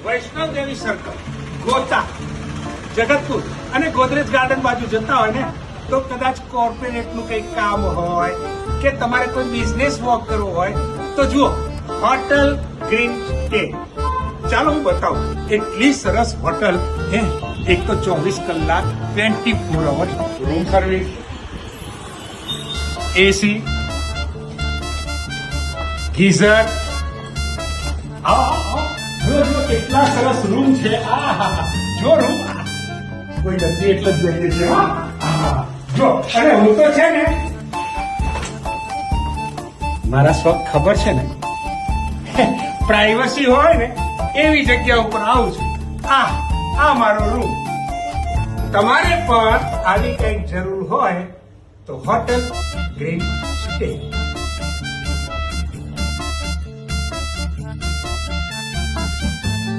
વૈષ્ણવ દેવી circle, ગોતા, જગતપુર અને Godrej garden બાજુ જતા હોય ને તો કદાચ કોર્પોરેટનું કંઈક કામ હોય કે તમારે કોઈ બિઝનેસ વોક કરવો હોય તો જુઓ હોટલ ગ્રીન સ્ટે. ચાલો હું બતાવું. એટલી સરસ હોટલ હે, એક તો 24 કલાક 24 અવર્સ રૂમ સર્વિસ, એસી, ગીઝર. જો કેટલા સરસ રૂમ છે. જો રૂમ કોઈ નથી એટલે જ જઈએ છીએ. જો અને હું તો છે ને મારા શોખ ખબર છે ને, પ્રાઇવસી હોય ને એવી જગ્યા ઉપર આવું છું. આ મારો રૂમ. તમારે પણ આવી કઈક જરૂર હોય તો હોટલ ગ્રીન સ્ટે.